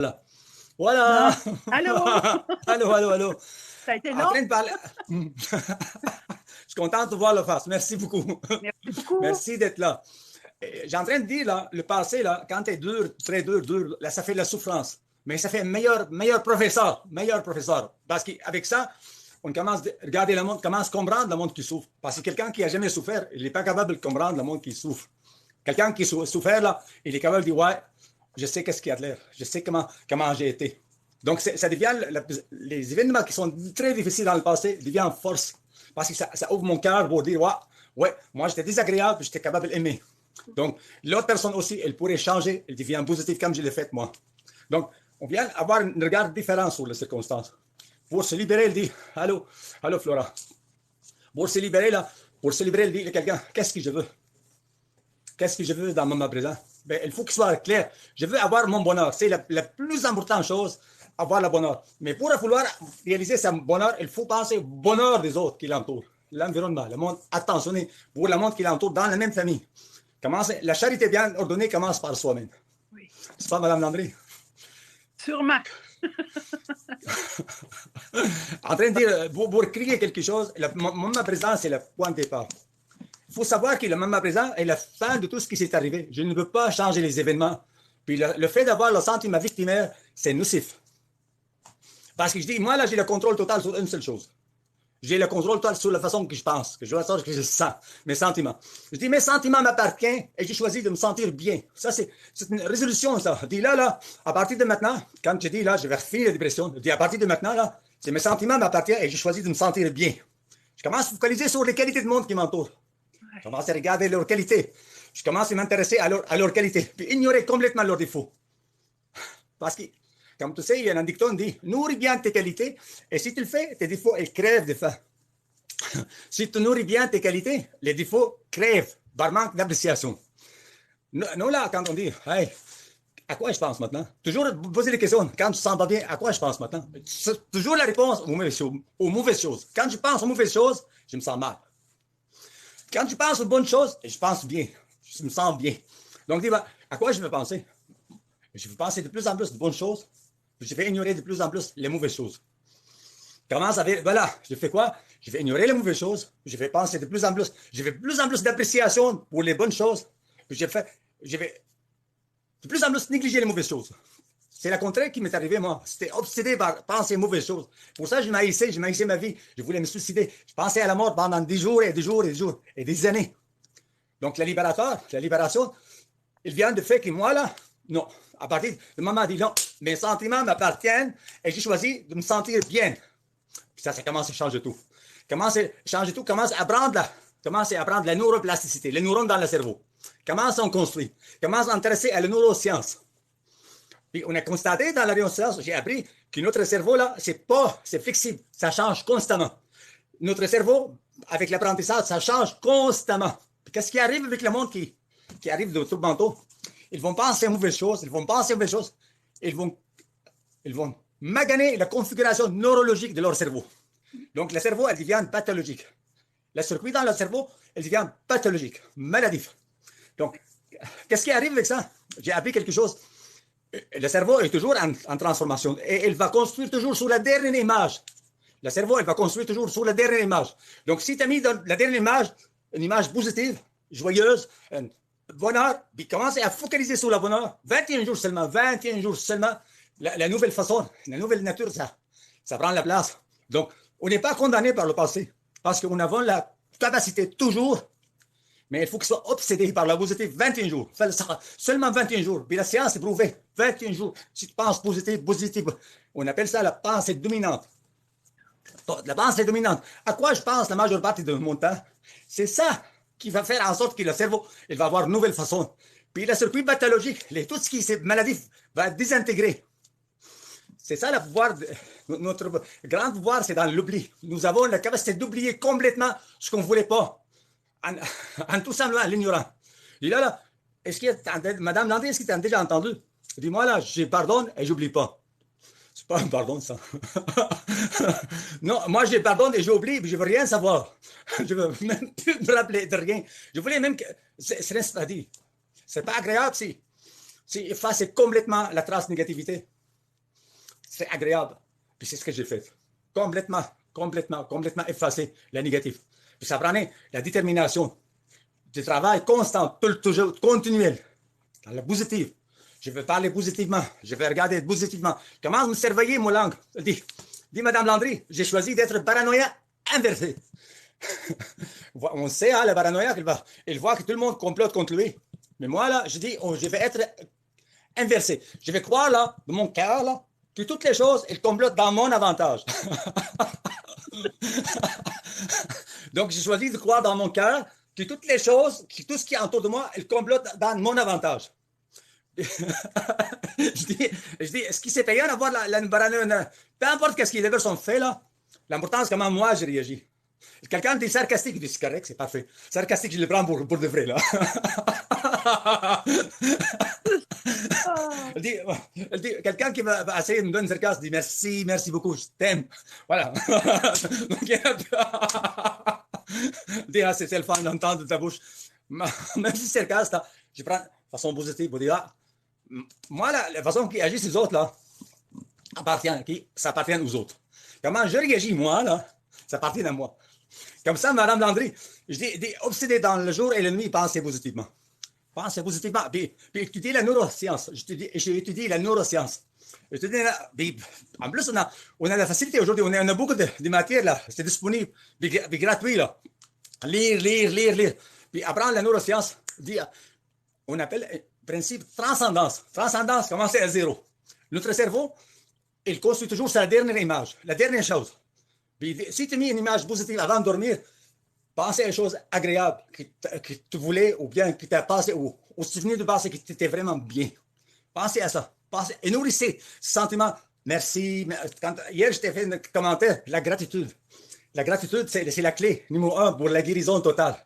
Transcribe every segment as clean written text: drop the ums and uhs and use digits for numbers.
Voilà. Non. Voilà. Allô? Allô, allô, allô. Ça a été En long? train de parler. Je suis content de voir le face. Merci beaucoup. Merci beaucoup. Merci d'être là. J'ai en train de dire, là, le passé, là, quand tu es dur, très dur, dur, là, ça fait de la souffrance. Mais ça fait un meilleur professeur. Meilleur professeur. Parce qu'avec ça, on commence à regarder le monde, commence à comprendre le monde qui souffre. Parce que quelqu'un qui n'a jamais souffert, il n'est pas capable de comprendre le monde qui souffre. Quelqu'un qui a souffert, là, il est capable de dire, ouais, je sais qu'est-ce qu'il y a de l'air. Je sais comment j'ai été. Donc, ça devient, les événements qui sont très difficiles dans le passé deviennent force. Parce que ça ouvre mon cœur pour dire, ouais, moi j'étais désagréable, j'étais capable d'aimer. Donc, l'autre personne aussi, elle pourrait changer, elle devient positive comme je l'ai fait moi. Donc, on vient avoir un regard différent sur les circonstances. Pour se libérer, elle dit, allô, Flora. Pour se libérer, là, elle dit à quelqu'un, qu'est-ce que je veux? Qu'est-ce que je veux dans mon moment présent? Ben, il faut qu'il soit clair. Je veux avoir mon bonheur. C'est la plus importante chose, avoir le bonheur. Mais pour vouloir réaliser ce bonheur, il faut penser au bonheur des autres qui l'entourent. L'environnement, le monde attentionné pour le monde qui l'entoure dans la même famille. La charité bien ordonnée commence par soi-même. Oui. C'est pas, Mme Landry? Sûrement. En train de dire, pour crier quelque chose, le moment présent, c'est le point de départ. Il faut savoir que le moment présent est la fin de tout ce qui s'est arrivé. Je ne peux pas changer les événements. Puis le fait d'avoir le sentiment victimaire, c'est nocif. Parce que je dis, moi, là, j'ai le contrôle total sur une seule chose. J'ai le contrôle total sur la façon que je pense, que je sens, mes sentiments. Je dis, mes sentiments m'appartiennent et j'ai choisi de me sentir bien. Ça, c'est une résolution, ça. Je dis, là, à partir de maintenant, quand je dis, là, je vais finir la dépression, je dis, à partir de maintenant, là, c'est mes sentiments m'appartiennent et j'ai choisi de me sentir bien. Je commence à focaliser sur les qualités du monde qui m'entoure. Je commence à regarder leurs qualités. Je commence à m'intéresser à leurs qualités, puis ignorer complètement leurs défauts. Parce que, comme tu sais, il y a un dicton qui dit, nourris bien tes qualités, et si tu le fais, tes défauts, ils crèvent de faim. Si tu nourris bien tes qualités, les défauts crèvent par manque d'appréciation. Nous, là, quand on dit, hey, à quoi je pense maintenant? Toujours poser des questions. Quand tu ne sens pas bien, à quoi je pense maintenant? Toujours la réponse aux mauvaises choses. Quand je pense aux mauvaises choses, je me sens mal. Quand je pense aux bonnes choses, je pense bien. Je me sens bien. Donc, à quoi je veux penser? Je veux penser de plus en plus de bonnes choses. Je vais ignorer de plus en plus les mauvaises choses. Voilà, je fais quoi? Je vais ignorer les mauvaises choses. Je vais penser de plus en plus. Je vais de plus en plus d'appréciation pour les bonnes choses. Je vais de plus en plus négliger les mauvaises choses. C'est le contraire qui m'est arrivé, moi. C'était obsédé par penser aux mauvaises choses. Pour ça, je m'haïssais ma vie. Je voulais me suicider. Je pensais à la mort pendant des jours et des jours et des jours et des années. Donc, la libération, il vient du fait que moi, là, non. À partir du moment où je dis non, mes sentiments m'appartiennent et j'ai choisi de me sentir bien. Puis ça commence à changer tout. Commence à apprendre la neuroplasticité, les neurones dans le cerveau. Comment on construit? Comment s'intéresser à la neuroscience? Puis on a constaté dans la neuroscience, j'ai appris que notre cerveau, là, c'est flexible, ça change constamment. Notre cerveau, avec l'apprentissage, ça change constamment. Puis qu'est-ce qui arrive avec le monde qui arrive de troubles mentaux? Ils vont penser aux mauvaises choses, ils vont maganer la configuration neurologique de leur cerveau. Donc le cerveau, elle devient pathologique. Le circuit dans le cerveau, elle devient pathologique, maladif. Donc, qu'est-ce qui arrive avec ça? J'ai appris quelque chose. Le cerveau est toujours en transformation et il va construire toujours sur la dernière image. Le cerveau, il va construire toujours sur la dernière image. Donc, si tu as mis dans la dernière image une image positive, joyeuse, bonheur, puis commencez à focaliser sur le bonheur, 21 jours seulement, la nouvelle façon, la nouvelle nature, ça prend la place. Donc, on n'est pas condamné par le passé, parce qu'on a la capacité toujours, mais il faut qu'il soit obsédé par la positive 21 jours. Seulement 21 jours. Puis la science est prouvée. 21 jours. Si tu penses positif, on appelle ça la pensée dominante. La pensée dominante. À quoi je pense la majeure partie de mon temps? C'est ça qui va faire en sorte que le cerveau, il va avoir une nouvelle façon. Puis le circuit pathologique, tout ce qui est maladif, va être désintégré. C'est ça le pouvoir, notre grand pouvoir, c'est dans l'oubli. Nous avons la capacité d'oublier complètement ce qu'on ne voulait pas. En tout simplement l'ignorant. Je dis là, Madame Landry, est-ce que tu as déjà entendu? Dis-moi là, je pardonne et j'oublie pas. C'est pas un pardon, ça. Non, moi, je pardonne et j'oublie, puis je veux rien savoir. Je veux même plus me rappeler de rien. Je voulais même que... C'est pas agréable si effacer complètement la trace négativité. c'est agréable. Puis c'est ce que j'ai fait. Complètement effacé le négatif. Puis ça prenait la détermination, du travail constant, toujours continuel, dans le positif. Je veux parler positivement, je veux regarder positivement. Comment me surveiller, mon langue? Dis, Madame Landry, j'ai choisi d'être paranoïa inversé. On sait, hein, le paranoïaque, il voit que tout le monde complote contre lui. Mais moi, là, je dis, je vais être inversé. Je vais croire, là, de mon cœur, là, que toutes les choses, elles complotent dans mon avantage. Donc, j'ai choisi de croire dans mon cœur que toutes les choses, que tout ce qui est autour de moi, elles complotent dans mon avantage. je dis, est-ce qu'il s'est payé d'avoir la paranoïa? Peu importe qu'est-ce qui sont faits, là, l'important, c'est comment moi, je réagis. Quelqu'un dit sarcastique, je dis, c'est correct, c'est parfait. Sarcastique, je le prends pour de vrai, là. Elle dit, quelqu'un qui va essayer de me donner un sarcasme dit merci beaucoup, je t'aime. Voilà. Donc, dit, c'est le fun d'entendre de ta bouche. Même si c'est sarcasme, je prends de façon positive pour dire, moi, la façon qu'ils agissent les autres, là, ça appartient aux autres. Comment je réagis, moi, là, ça appartient à moi. Comme ça, Madame Landry, je dis, obsédé dans le jour et la nuit, pensez positivement. Pensez positivement. Puis étudiez la neuroscience. J'ai étudié la neuroscience. En plus, on a la facilité aujourd'hui. On a beaucoup de matières, là. C'est disponible. Puis gratuit, là. Lire. Puis apprendre la neuroscience, on appelle principe transcendance. Transcendance, commencer à zéro. Notre cerveau, il construit toujours sa dernière image, la dernière chose. Puis, si tu mets une image positive avant de dormir, pensez à une chose agréable que tu voulais ou bien que tu as passé, ou souvenir de passer que tu étais vraiment bien. Pensez à ça. Et nourrissez ce sentiment. Merci. Hier, je t'ai fait un commentaire, la gratitude. La gratitude, c'est la clé numéro 1 pour la guérison totale.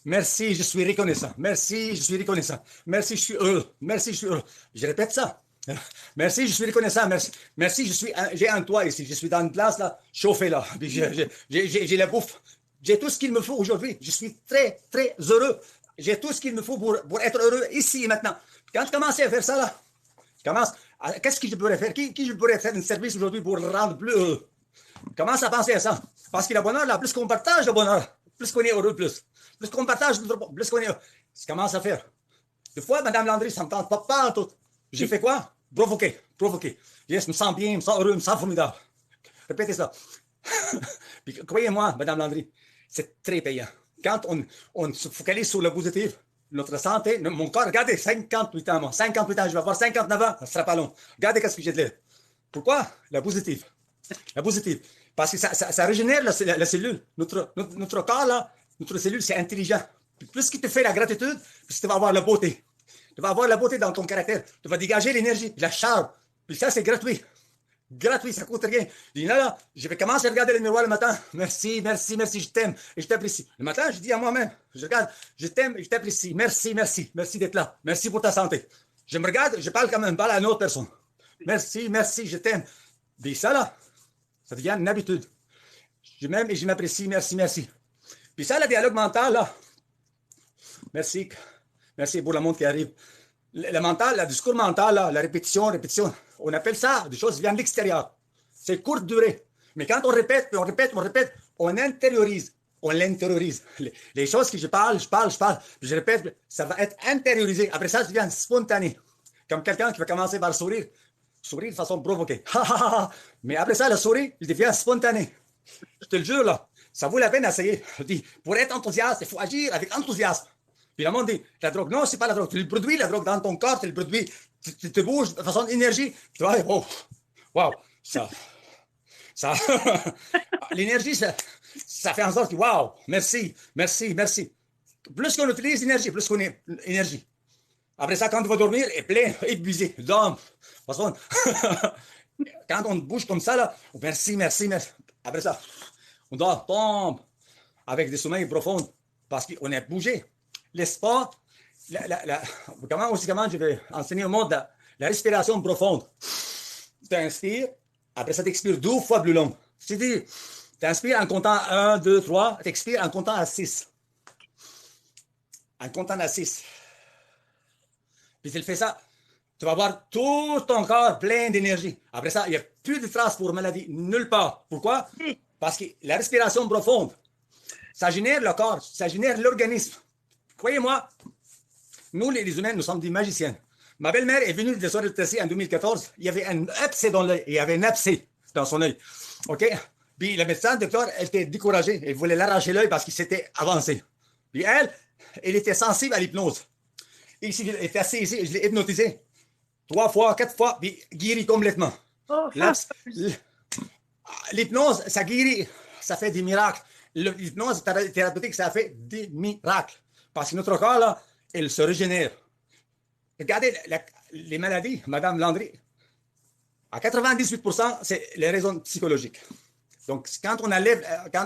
Merci, je suis reconnaissant. Merci, je suis reconnaissant. Merci, je suis heureux. Merci, je suis heureux. Je répète ça. Merci, je suis reconnaissant. Merci, j'ai un toit ici. Je suis dans une place là, chauffée là. J'ai la bouffe. J'ai tout ce qu'il me faut aujourd'hui. Je suis très heureux. J'ai tout ce qu'il me faut pour être heureux ici et maintenant. Quand je commence à faire ça là, qu'est-ce que je pourrais faire? Qui je pourrais faire un service aujourd'hui pour le rendre plus heureux? Commence à penser à ça. Parce que le bonheur là, plus qu'on partage le bonheur, plus qu'on est heureux, plus qu'on partage, plus qu'on est heureux. Je commence à faire. Des fois, Madame Landry, ça ne me tente pas en tout. J'ai fait quoi? Provoquer. Yes, je me sens bien, je me sens heureux, je me sens formidable. Répétez ça. Puis, croyez-moi, Madame Landry, c'est très payant. Quand on se focalise sur le positif, notre santé, mon corps, regardez, 58 ans, moi. 58 ans, je vais avoir 59 ans, ça ne sera pas long. Regardez ce que j'ai de l'air. Pourquoi? La positive. Parce que ça régénère la cellule. Notre corps, là, notre cellule, c'est intelligent. Puis plus qu'il te fait la gratitude, plus tu vas avoir la beauté. Tu vas avoir la beauté dans ton caractère. Tu vas dégager l'énergie, la charme. Puis ça, c'est gratuit. Gratuit, ça ne coûte rien. Je dis, là, je vais commencer à regarder le miroir le matin. Merci, je t'aime et je t'apprécie. Le matin, je dis à moi-même, je regarde, je t'aime et je t'apprécie. Merci d'être là. Merci pour ta santé. Je me regarde, je parle quand même, pas à une autre personne. Merci, je t'aime. Puis ça, là, ça devient une habitude. Je m'aime et je m'apprécie. Merci. Puis ça, le dialogue mental, là, merci pour le monde qui arrive. Le mental, le discours mental, là, la répétition, on appelle ça des choses qui viennent de l'extérieur. C'est courte durée. Mais quand on répète, on intériorise. On l'intériorise. Les choses que je parle, puis je répète, ça va être intériorisé. Après ça devient spontané. Comme quelqu'un qui va commencer par sourire de façon provoquée. Mais après ça, le sourire, il devient spontané. Je te le jure, là, ça vaut la peine d'essayer. Je dis, pour être enthousiaste, il faut agir avec enthousiasme. Puis le monde dit, la drogue, non, c'est pas la drogue. Tu le produis, la drogue, dans ton corps, tu le produis. Tu te bouges de façon d'énergie. Tu vois, wow, ça. L'énergie, ça fait en sorte que, wow, merci. Plus qu'on utilise l'énergie, plus qu'on est énergie. Après ça, quand tu vas dormir, est plein, épuisé, dorme. De toute façon, quand on bouge comme ça, là, merci. Après ça, on dort, tombe, avec des sommeils profonds, parce qu'on a bougé. Les sports, comment je vais enseigner au monde la respiration profonde. Tu inspires, après ça, tu expires 12 fois plus long. C'est-à-dire, tu inspires en comptant 1, 2, 3, tu expires en comptant à 6. En comptant à 6. Puis tu fais ça tu vas voir tout ton corps plein d'énergie. Après ça, il n'y a plus de traces pour maladie, nulle part. Pourquoi? Oui. Parce que la respiration profonde, ça génère le corps, ça génère l'organisme. Croyez-moi, nous, les humains, nous sommes des magiciens. Ma belle-mère est venue de Sorel-Tessy en 2014. Il y avait un abcès dans l'œil. Il y avait un abcès dans son œil. OK? Puis le médecin, le docteur, elle était découragée. Elle voulait l'arracher l'œil parce qu'il s'était avancé. Puis elle était sensible à l'hypnose. Ici, elle était assise ici, je l'ai hypnotisée 3 fois, 4 fois, puis guéri complètement. Oh, L'hypnose, ça guérit, ça fait des miracles. L'hypnose thérapeutique, ça fait des miracles. Parce que notre corps, là, il se régénère. Regardez les maladies, Madame Landry, à 98%, c'est les raisons psychologiques. Donc, quand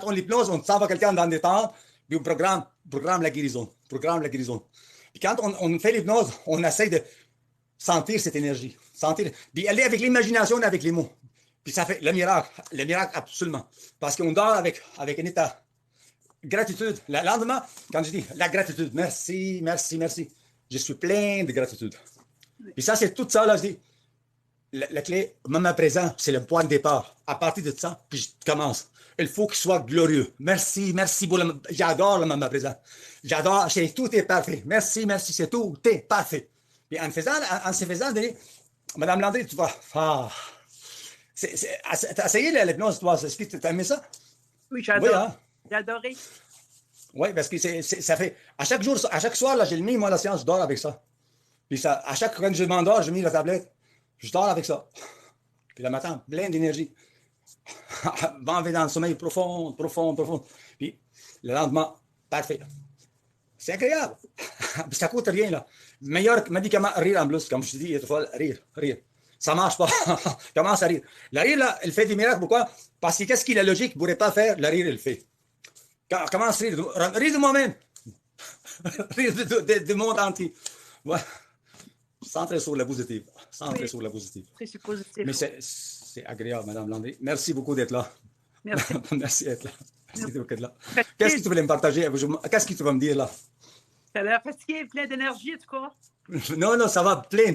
on l'hypnose, on s'en va quelqu'un dans des temps, puis on programme la guérison. Puis quand on fait l'hypnose, on essaie de sentir cette énergie. Puis aller avec l'imagination et avec les mots. Puis ça fait le miracle absolument. Parce qu'on dort avec un état gratitude. Le lendemain, quand je dis la gratitude, merci, merci, merci, je suis plein de gratitude. Puis ça, c'est tout ça, là, je dis, la clé, moment présent, c'est le point de départ. À partir de ça, puis je commence. Il faut qu'il soit glorieux. Merci, merci pour le... J'adore le moment présent. J'adore, tout est parfait. Merci, merci, c'est tout est parfait. Puis en se faisant, Madame Landry, tu vas... T'as essayé l'hypnose, toi? Est-ce que tu as aimé ça? oui, j'adore. Oui, hein? J'ai adoré. Oui, parce que ça fait... À chaque jour, à chaque soir, là, j'ai mis, moi, la séance, je dors avec ça. Puis ça, à chaque fois que je m'endors, je mets la tablette. Je dors avec ça. Puis le matin, plein d'énergie. M'enlever dans le sommeil profond. Puis le lendemain, parfait. C'est agréable. Puis ça coûte rien, là. Meilleur médicament, rire en plus. Comme je te dis, il faut rire. Ça marche pas. Commence à rire. Le rire, là, il fait des miracles. Pourquoi? Parce que qu'est-ce que la logique ne pourrait pas faire? Le rire, il le fait. Commence à rire. Rire de moi-même. Rire du monde entier. Ouais. Centré sur la positive. C'est positif. Mais c'est agréable, Madame Landry. Merci beaucoup d'être là. Merci. Merci d'être là. Qu'est-ce que tu voulais me partager? Qu'est-ce que tu vas me dire là? Tu as l'air fatigué, plein d'énergie, en tout cas. Non, ça va plein.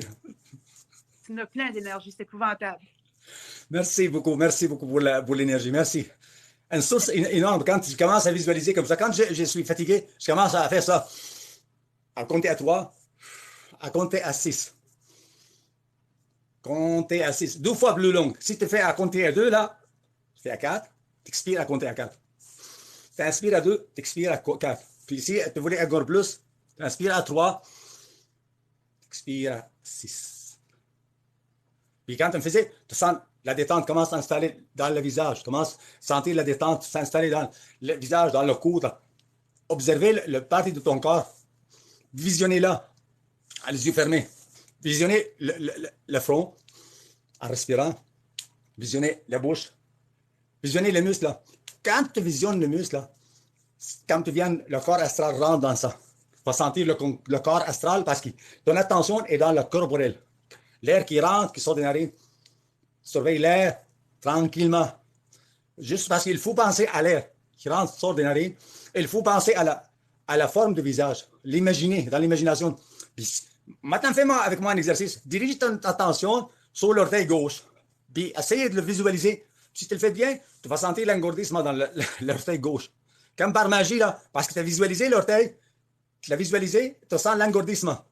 Tu en as plein d'énergie, c'est épouvantable. Merci beaucoup pour l'énergie. Merci. Une source énorme. Quand tu commences à visualiser comme ça, quand je suis fatigué, je commence à faire ça. À compter à 3. À compter à 6. Compter à 6. 2 fois plus long. Si tu fais à compter à 2, là, tu fais à 4, tu expires à compter à 4. Tu inspires à 2, tu expires à 4. Puis si tu voulais encore plus, tu inspires à 3, tu expires à 6. Puis quand tu me faisais, tu sens la détente commence à s'installer dans le visage. Tu commences à sentir la détente s'installer dans le visage, dans le cou. Observez le partie de ton corps. Visionnez-la. Les yeux fermés. Visionnez le front en respirant. Visionnez la bouche. Visionnez les muscles. Là. Quand tu visionnes le muscle, là, quand tu viens, le corps astral rentre dans ça. Tu vas sentir le corps astral parce que ton attention est dans le corporel. L'air qui rentre, qui sort des narines. Surveille l'air tranquillement. Juste parce qu'il faut penser à l'air qui rentre, sort des narines. Il faut penser à la forme du visage. L'imaginer, dans l'imagination. Puis, maintenant, fais-moi avec moi un exercice. Dirige ton attention sur l'orteil gauche. Puis, essaye de le visualiser. Si tu le fais bien, tu vas sentir l'engourdissement dans l'orteil gauche. Comme par magie, là, parce que tu as visualisé l'orteil, tu l'as visualisé, tu sens l'engourdissement.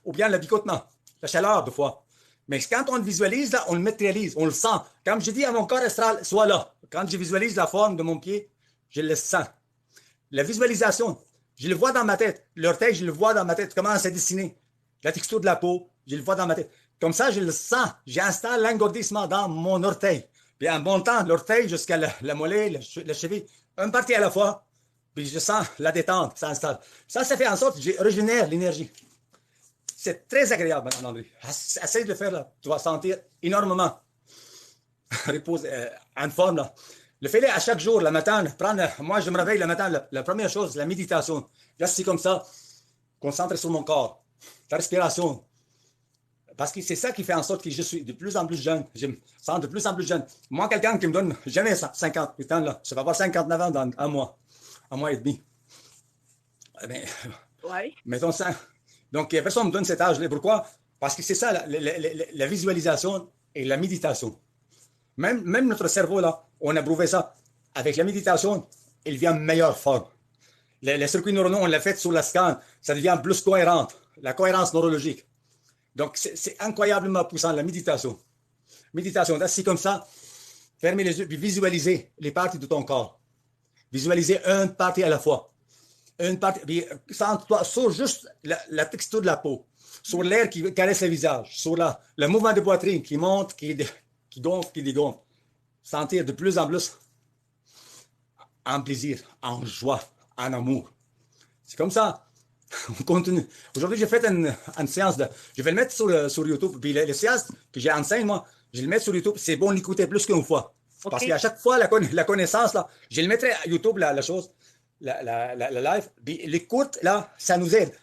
Ou bien le picotement, la chaleur, des fois. Mais quand on le visualise, là, on le matérialise, on le sent. Comme je dis à mon corps astral, sois là. Quand je visualise la forme de mon pied, je le sens. La visualisation, je le vois dans ma tête. L'orteil, je le vois dans ma tête. Comment ça dessiner. La texture de la peau, je le vois dans ma tête. Comme ça, je le sens. J'installe l'engourdissement dans mon orteil. Puis en montant l'orteil jusqu'à la mollet, la cheville, une partie à la fois. Puis je sens la détente qui s'installe. Ça fait en sorte que je régénère l'énergie. C'est très agréable, Madame Landry. Essaye de le faire, là. Tu vas sentir énormément. Repose en forme, là. Le fais-le à chaque jour, le matin. Moi, je me réveille le matin. La première chose, la méditation. Là, c'est comme ça. Concentre sur mon corps. La respiration. Parce que c'est ça qui fait en sorte que je suis de plus en plus jeune. Je me sens de plus en plus jeune. Moi, quelqu'un qui me donne jamais 58 ans, là, je vais avoir 59 ans dans un mois et demi. Mais, Oui. mettons ça. Donc, personne ne me donne cet âge-là. Pourquoi? Parce que c'est ça, la visualisation et la méditation. Même notre cerveau, là, on a prouvé ça. Avec la méditation, il vient en meilleure forme. Les circuits neuronaux, on l'a fait sur la scan, ça devient plus cohérent, la cohérence neurologique. Donc, c'est incroyablement puissant, la méditation. Méditation, assis comme ça, fermez les yeux, puis visualisez les parties de ton corps. Visualisez une partie à la fois. Une partie, puis centre-toi sur juste la texture de la peau, sur l'air qui caresse le visage, sur le mouvement de poitrine qui monte, qui gonfle, qui dégonfle. Sentir de plus en plus en plaisir, en joie, en amour. C'est comme ça. On continue. Aujourd'hui, j'ai fait une séance de... Je vais le mettre sur YouTube. Puis les séances que j'ai enseigné, moi, je vais le mettre sur YouTube. C'est bon d'écouter plus qu'une fois. Okay. Parce qu'à chaque fois, la connaissance, là, je le mettrai à YouTube, la chose, la live. Puis l'écoute, là, ça nous aide.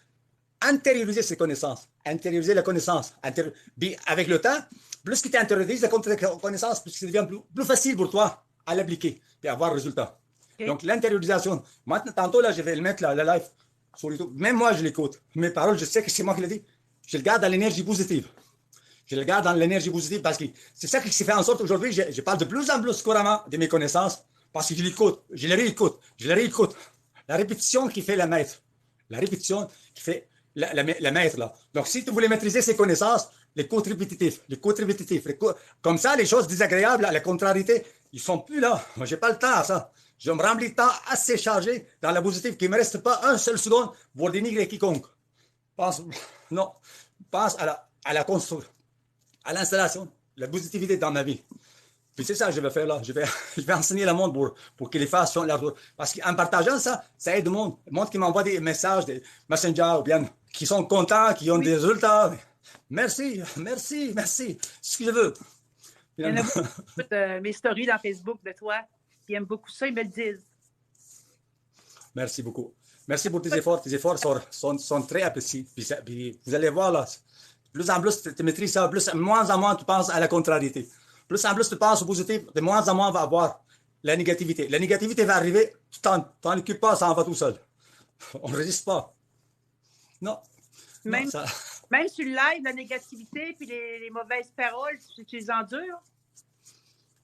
Intérioriser ces connaissances. Intérioriser la connaissance. Puis avec le temps, plus que tu intériorises la connaissance, plus ça devient plus facile pour toi à l'appliquer et avoir le résultat. Okay. Donc, l'intériorisation. Maintenant, tantôt, là, je vais le mettre la live sur YouTube. Même moi, je l'écoute. Mes paroles, je sais que c'est moi qui l'ai dit. Je le garde dans l'énergie positive. Je le garde dans l'énergie positive parce que c'est ça qui s'est fait en sorte aujourd'hui. Je parle de plus en plus couramment de mes connaissances parce que je l'écoute. Je les réécoute. Je les réécoute. La répétition qui fait la maître. La répétition qui fait la maître, là. Donc, si tu voulais maîtriser ces connaissances, l'écoute répétitive, comme ça, les choses désagréables, la contrariété, ils ne sont plus là. Moi, je n'ai pas le temps à ça. Je me remplis de temps assez chargé dans la positive qu'il ne me reste pas un seul seconde pour dénigrer quiconque. Pense à la construction, à l'installation, la positivité dans ma vie. Puis c'est ça que je vais faire là. Je vais enseigner le monde pour qu'ils les fassent. Parce qu'en partageant ça, ça aide le monde. Le monde qui m'envoie des messages, des messengers, ou bien qui sont contents, qui ont des résultats. Merci. C'est ce que je veux. Il y en a beaucoup mes stories dans Facebook de toi. Ils aiment beaucoup ça, ils me le disent. Merci beaucoup. Merci pour tes efforts. Tes efforts sont très appréciés. Puis vous allez voir, là, plus en plus tu maîtrises ça, moins en moins tu penses à la contrariété. Plus en plus tu penses au positif, de moins en moins va avoir la négativité. La négativité va arriver, tu t'en occupes pas, ça en va tout seul. On ne résiste pas. Non. Même sur le live, la négativité puis les mauvaises paroles, tu les endures?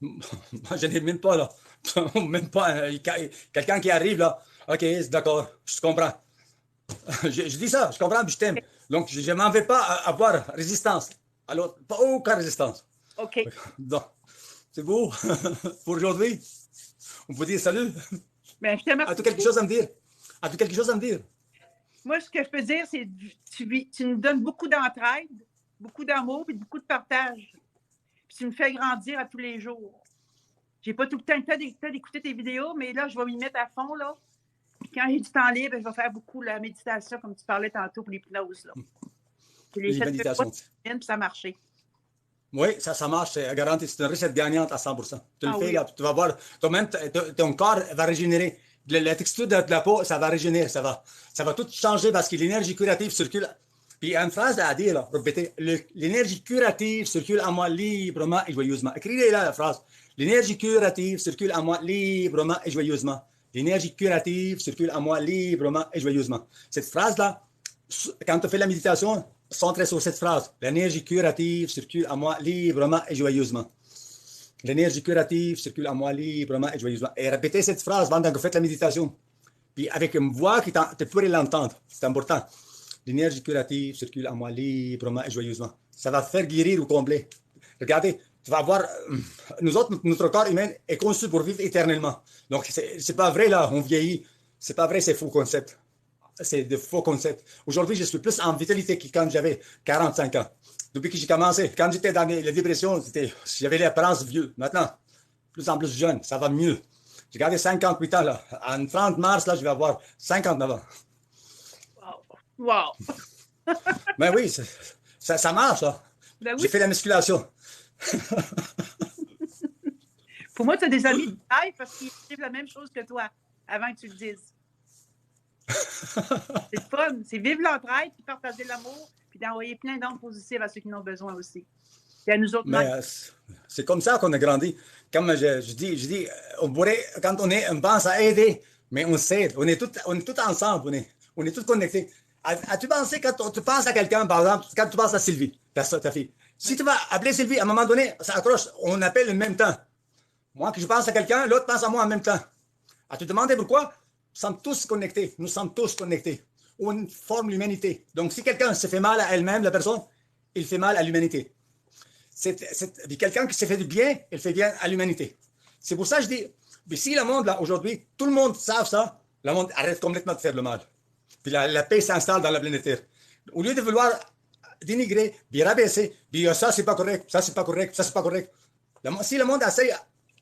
Moi, je n'ai même pas, là. Même pas. Quelqu'un qui arrive, là. OK, d'accord, je comprends. Je dis ça, je comprends, puis je t'aime. Donc, je ne m'en vais pas avoir résistance. Alors, pas aucune résistance. OK. Donc, c'est beau pour aujourd'hui. On peut dire salut. Ben, je te remercie. As-tu quelque chose à me dire? As-tu quelque chose à me dire? Moi, ce que je peux dire, c'est que tu nous donnes beaucoup d'entraide, beaucoup d'amour et beaucoup de partage. Puis tu me fais grandir à tous les jours. J'ai pas tout le temps d'écouter tes vidéos, mais là, je vais m'y mettre à fond, là. Puis quand j'ai du temps libre, je vais faire beaucoup la méditation, comme tu parlais tantôt, pour l'hypnose, là. Les méditations. Puis ça a marché. Oui, ça marche, c'est garanti. C'est une recette gagnante à 100%. Tu le fais, là, tu vas voir, toi-même, ton corps va régénérer. La texture de la peau, ça va régénérer, ça va tout changer parce que l'énergie curative circule. Puis il y a une phrase à dire, là, répétez, l'énergie curative circule en moi librement et joyeusement. Écrivez là la phrase. L'énergie curative circule en moi librement et joyeusement. L'énergie curative circule en moi librement et joyeusement. Cette phrase-là, quand tu fais la méditation, centrez sur cette phrase. L'énergie curative circule en moi librement et joyeusement. L'énergie curative circule en moi librement et joyeusement. Et répétez cette phrase pendant que vous faites la méditation. Puis avec une voix qui tu pourrais l'entendre. C'est important. L'énergie curative circule en moi librement et joyeusement. Ça va te faire guérir ou combler. Regardez, tu vas voir, nous autres, notre corps humain est conçu pour vivre éternellement. Donc, c'est pas vrai, là, on vieillit. C'est pas vrai, c'est faux concept. C'est de faux concepts. Aujourd'hui, je suis plus en vitalité que quand j'avais 45 ans. Depuis que j'ai commencé, quand j'étais dans la dépression, j'avais l'apparence vieux. Maintenant, plus en plus jeune, ça va mieux. J'ai gardé 58 ans, là. En 30 mars, là, je vais avoir 59 ans. Wow! Mais oui, ça marche, là. Ben oui. J'ai fait la musculation. Pour moi, tu as des amis de taille parce qu'ils écrivent la même chose que toi avant que tu le dises. C'est fun. C'est vivre l'entraide, puis partager l'amour, puis d'envoyer plein d'ondes positives à ceux qui en ont besoin aussi. Et à nous autres. Mais c'est comme ça qu'on a grandi. Comme je dis, on pourrait, quand on pense à aider, mais on s'aide. On est tous ensemble. On est tous connectés. As-tu pensé quand tu penses à quelqu'un, par exemple, quand tu penses à Sylvie, ta fille. Si tu vas appeler Sylvie, à un moment donné, ça accroche, on appelle en même temps. Moi, que je pense à quelqu'un, l'autre pense à moi en même temps. À te demander pourquoi, nous sommes tous connectés. Nous sommes tous connectés. On forme l'humanité. Donc, si quelqu'un se fait mal à elle-même, la personne, il fait mal à l'humanité. Quelqu'un qui se fait du bien, il fait bien à l'humanité. C'est pour ça que je dis, mais si le monde, là, aujourd'hui, tout le monde savent ça, le monde arrête complètement de faire le mal. Puis la paix s'installe dans la planète Terre. Au lieu de vouloir dénigrer, puis rabaisser, puis ça, c'est pas correct, ça, c'est pas correct, ça, c'est pas correct. Si le monde essaie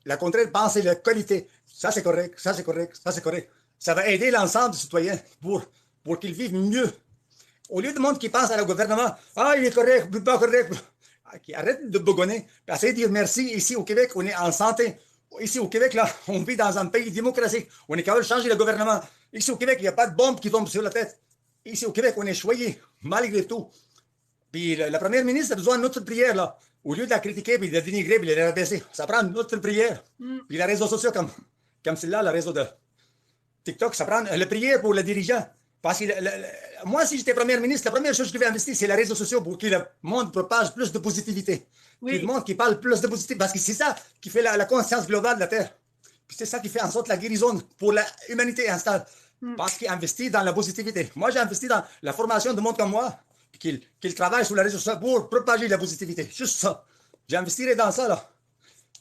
la contraire, penser la qualité, ça, c'est correct, ça, c'est correct, ça, c'est correct. Ça va aider l'ensemble des citoyens pour qu'ils vivent mieux. Au lieu de monde qui pense à le gouvernement, ah, il est correct, il n'est pas correct, qui arrête de bogonner, puis essayer de dire merci. Ici au Québec, on est en santé. Ici au Québec, là, on vit dans un pays démocratique. On est capable de changer le gouvernement. Ici au Québec, il n'y a pas de bombe qui tombe sur la tête. Ici au Québec, on est choyé, malgré tout. Puis la première ministre a besoin de notre prière, là. Au lieu de la critiquer, puis de la dénigrer, puis de la rabaisser. Ça prend notre prière. Puis les réseaux sociaux, comme celle-là, le réseau de TikTok, ça prend la prière pour le dirigeant. Parce que moi, si j'étais première ministre, la première chose que je vais investir, c'est les réseaux sociaux pour que le monde propage plus de positivité. Oui. Puis le monde qui parle plus de positivité. Parce que c'est ça qui fait la conscience globale de la Terre. Puis c'est ça qui fait en sorte la guérison pour l'humanité installe. Parce qu'il investit dans la positivité. Moi, j'ai investi dans la formation de monde comme moi, qu'il travaille sur les réseaux sociaux pour propager la positivité. Juste ça. J'investirai dans ça, là.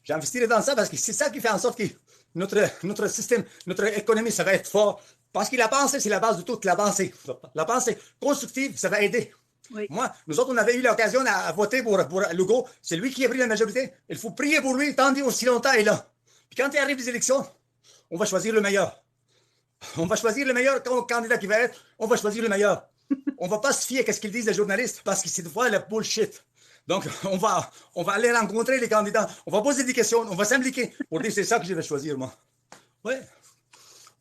J'investirai dans ça parce que c'est ça qui fait en sorte que notre système, notre économie, ça va être fort. Parce que la pensée, c'est la base de toute la pensée. La pensée constructive, ça va aider. Oui. Moi, nous autres, on avait eu l'occasion à voter pour Legault. C'est lui qui a pris la majorité. Il faut prier pour lui, tant aussi longtemps il est là. Puis quand il arrive les élections, on va choisir le meilleur. On va choisir le meilleur candidat qui va être. On va choisir le meilleur. On ne va pas se fier à ce qu'ils disent les journalistes parce que c'est des fois la bullshit. Donc, on va aller rencontrer les candidats. On va poser des questions. On va s'impliquer pour dire c'est ça que je vais choisir, moi. Oui.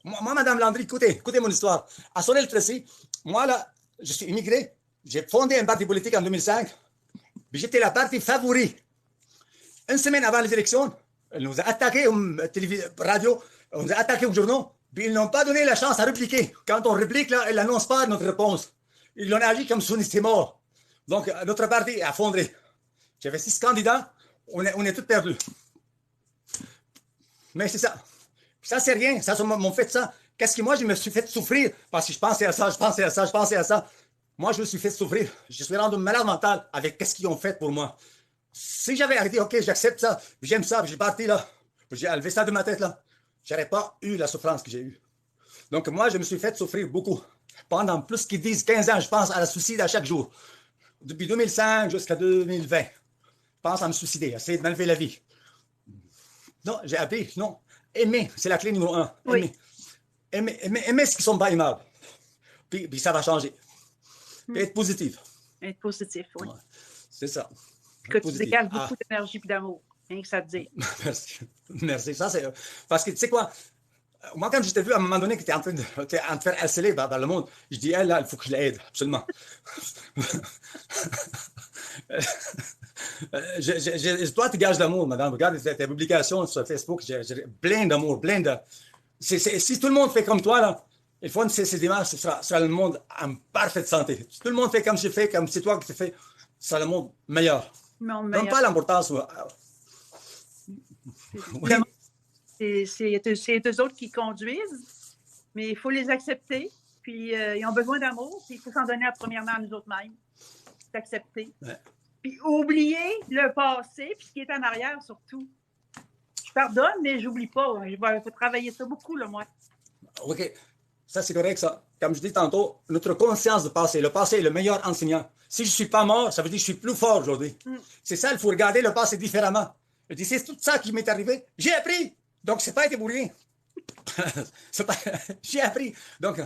Moi, Mme Landry, écoutez mon histoire. À Sorel-Tracy, moi, là, je suis immigré. J'ai fondé un parti politique en 2005. Puis j'étais la partie favori. Une semaine avant les élections, ils nous ont attaqués aux radio, on nous a attaqués aux journaux. Puis ils n'ont pas donné la chance à répliquer. Quand on réplique, là, ils n'annoncent pas notre réponse. Ils l'ont agi comme si on était mort. Donc, notre parti a fondé. J'avais 6 candidats. On est tous perdus. Mais c'est ça. Ça, c'est rien. Ça m'ont fait ça. Qu'est-ce que moi, je me suis fait souffrir parce que je pensais à ça. Moi, je me suis fait souffrir. Je suis rendu malade mental avec qu'est-ce qu'ils ont fait pour moi. Si j'avais arrêté, OK, j'accepte ça, j'aime ça, j'ai parti là, j'ai enlevé ça de ma tête là, j'aurais pas eu la souffrance que j'ai eue. Donc, moi, je me suis fait souffrir beaucoup. Pendant plus qu'ils disent 15 ans, je pense à la suicide à chaque jour. Depuis 2005 jusqu'à 2020. Je pense à me suicider, essayer de m'enlever la vie. Non, j'ai appris, non. Aimer, c'est la clé numéro 1. Oui. Aimer ce qui ne sont pas aimables. Puis ça va changer. Puis être positif. Être positif, oui. Ouais, c'est ça. Que tu dégages beaucoup d'énergie et d'amour. Rien que ça te dit. Merci. Merci. Ça, c'est... Parce que tu sais quoi? Moi, quand je t'ai vu à un moment donné que tu es en train de faire harceler par le monde, je dis, elle, là, il faut que je l'aide, absolument. Je dois te gager d'amour, madame. Regarde tes publications sur Facebook, j'ai plein d'amour, plein de... Si tout le monde fait comme toi, là, il faut ces démarches, ce sera le monde en parfaite santé. Si tout le monde fait comme je fais, comme c'est toi que tu fais, ce sera le monde meilleur. Donne pas l'importance. Oui. C'est eux autres qui conduisent, mais il faut les accepter. Puis ils ont besoin d'amour, puis il faut s'en donner premièrement à nous autres mêmes. C'est accepter. Ouais. Puis oublier le passé, puis ce qui est en arrière surtout. Je pardonne, mais j'oublie pas. Il faut travailler ça beaucoup, là, moi. OK. Ça, c'est correct, ça. Comme je dis tantôt, notre conscience du passé. Le passé est le meilleur enseignant. Si je ne suis pas mort, ça veut dire que je suis plus fort aujourd'hui. C'est ça, il faut regarder le passé différemment. Je dis, c'est tout ça qui m'est arrivé. J'ai appris. Donc, c'est pas été pour rien. J'ai appris. Donc,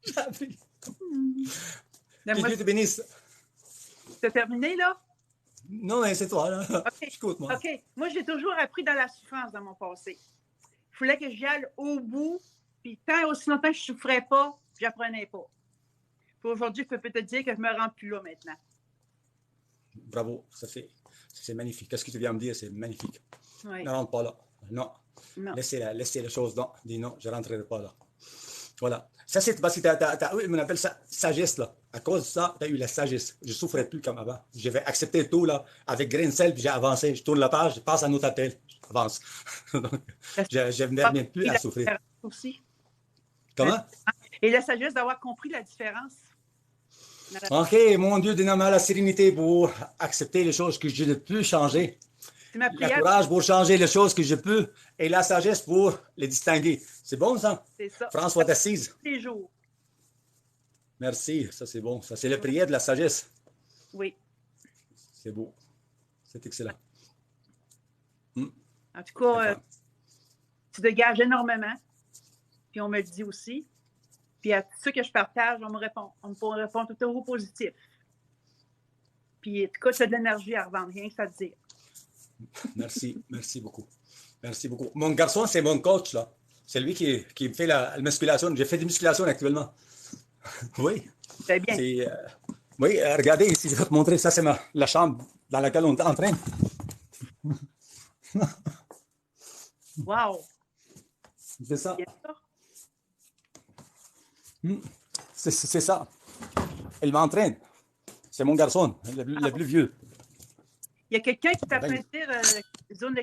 j'ai appris. Que Dieu te bénisse. C'est terminé, là? Non, mais c'est toi, là. Okay. Écoute-moi. OK. Moi, j'ai toujours appris dans la souffrance dans mon passé. Il fallait que j'y aille au bout, puis tant aussi longtemps que je ne souffrais pas, je n'apprenais pas. Puis aujourd'hui, je peux te dire que je ne me rends plus là maintenant. Bravo, c'est magnifique. Qu'est-ce que tu viens de me dire? C'est magnifique. Oui. Ne rentre pas là. Non. Laissez les choses. Non. Dis non, je ne rentrerai pas là. Voilà. Ça, c'est parce que on appelle ça sagesse, là. À cause de ça, tu as eu la sagesse. Je ne souffrais plus comme avant. J'avais accepté tout, là, avec grain de sel, puis j'ai avancé. Je tourne la page, je passe à un autre appel. J'avance. Donc, je ne même plus Et à la souffrir. différence aussi. Comment? Et la sagesse d'avoir compris la différence. OK, mon Dieu, donne-moi la sérénité pour accepter les choses que je ne peux changer. C'est ma Le prière, courage pour changer les choses que je peux et la sagesse pour les distinguer. C'est bon, ça? c'est ça. François d'Assise. Tous les jours. Merci, ça c'est bon. Ça, c'est le prière de la sagesse. Oui. C'est beau. C'est excellent. En tout cas, tu dégages énormément. Puis on me le dit aussi. Puis à tout ce que je partage, on me répond. On me répond tout au positif. Puis en tout cas, tu as de l'énergie à revendre, rien que ça te dire. Merci, merci beaucoup. Merci beaucoup. Mon garçon, c'est mon coach, là. C'est lui qui me fait la musculation. J'ai fait des musculations actuellement. Oui. C'est bien. Oui, regardez ici, je vais te montrer. Ça, c'est la chambre dans laquelle on t'entraîne. Wow! C'est ça. Bien ça. C'est ça. Il m'entraîne. C'est mon garçon, le plus vieux. Il y a quelqu'un qui t'a fait dire zone de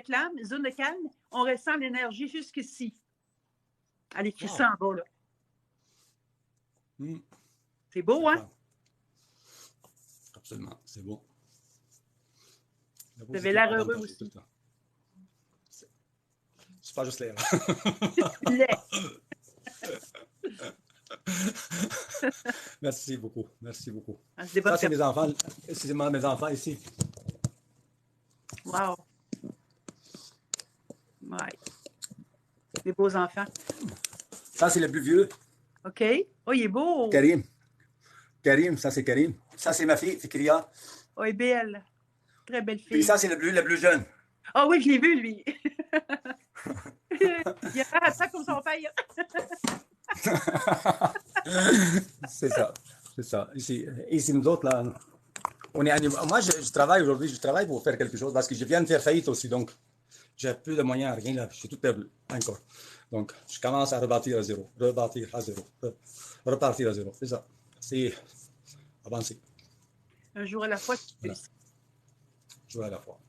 calme, on ressent l'énergie jusqu'ici. Elle écrit ça en bas, là. C'est beau, hein? Absolument, c'est beau. Vous avez l'air heureux aussi. C'est pas juste l'air. Merci beaucoup, merci beaucoup. Ça, c'est mes enfants. Excusez-moi, mes enfants ici. Wow. Ouais. Des beaux enfants. Ça, c'est le plus vieux. OK. Oh, il est beau. Karim. Karim, ça, c'est Karim. Ça, c'est ma fille, Fikria. Oh, elle est belle. Très belle fille. Puis ça, c'est le plus jeune. Ah oui, je l'ai vu, lui. Il a ça comme son père. C'est ça. C'est ça. Ici, nous autres, là, on est moi, je travaille aujourd'hui. Je travaille pour faire quelque chose parce que je viens de faire faillite aussi. Donc, j'ai plus de moyens, rien là. Je suis tout perdu, encore. Donc, je commence à rebâtir à zéro. Repartir à zéro. C'est ça. C'est avancer. Un jour à la fois, tu voilà. Un jour à la fois.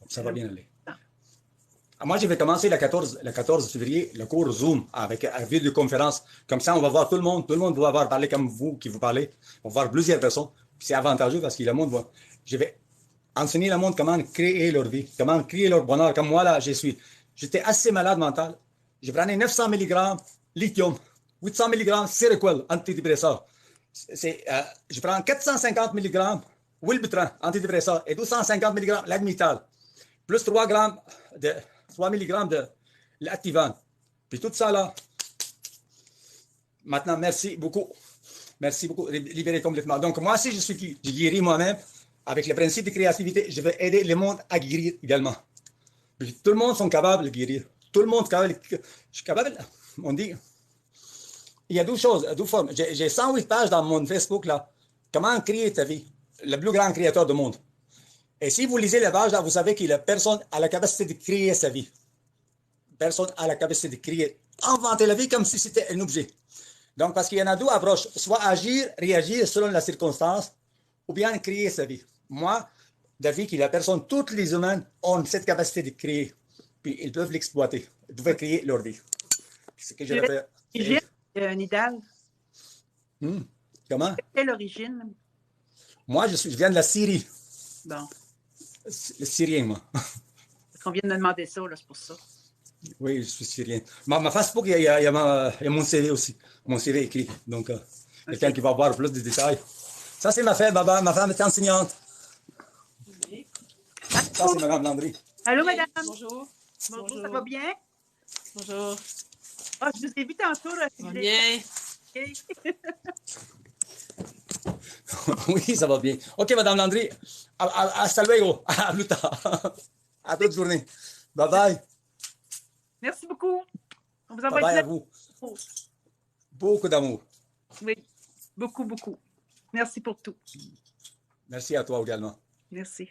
Ça va bien aller. Moi, je vais commencer le 14 février, le cours Zoom avec vidéoconférence. Comme ça, on va voir tout le monde. Tout le monde va voir parler comme vous qui vous parlez. On va voir plusieurs personnes. C'est avantageux parce que le monde va. Je vais enseigner le monde comment créer leur vie, comment créer leur bonheur. Comme moi, là, j'étais assez malade mental. Je prenais 900 mg lithium, 800 mg Seroquel, antidépresseur. Je prends 450 mg Wellbutrin, antidépresseur, et 250 mg Lagmital, plus 3 mg de l'Activane. Puis tout ça là, maintenant, merci beaucoup. Merci beaucoup, libéré complètement. Donc, moi, si je suis guéri moi-même, avec le principe de créativité, je vais aider le monde à guérir également. Puis, tout le monde est capable de guérir. Tout le monde est capable. Je suis capable, on dit. Il y a deux choses, deux formes. J'ai 108 pages dans mon Facebook, là. Comment créer ta vie? Le plus grand créateur du monde. Et si vous lisez les pages, là, vous savez que la personne a la capacité de créer sa vie. Personne a la capacité de créer, inventer la vie comme si c'était un objet. Donc, parce qu'il y en a deux approches. Soit agir, réagir selon la circonstance, ou bien créer sa vie. Moi, d'avis que la personne, toutes les humains ont cette capacité de créer. Puis ils peuvent l'exploiter. Ils peuvent créer leur vie. C'est ce que je vais faire. Nidal. Comment? Quelle origine? Moi, je viens de la Syrie. Bon. Le Syrien, moi. Parce qu'on vient de me demander ça, là, c'est pour ça. Oui, je suis Syrien. Ma Facebook, il y a mon CV aussi. Mon CV écrit. Donc, quelqu'un qui va voir plus de détails. Ça, c'est ma femme. Ma femme est enseignante. Okay. Ça, c'est Mme Landry. Allô, madame. Bonjour. Bonjour, ça va bien? Bonjour. Ah, je vous ai vu tantôt. Là, Ça va bien. Oui, ça va bien. OK, Mme Landry. Hasta luego. À plus tard. À toute journée. Bye-bye. Merci beaucoup. On vous envoie Bye-bye à vous. Beaucoup d'amour. Oui, beaucoup, beaucoup. Merci pour tout. Merci à toi également. Merci.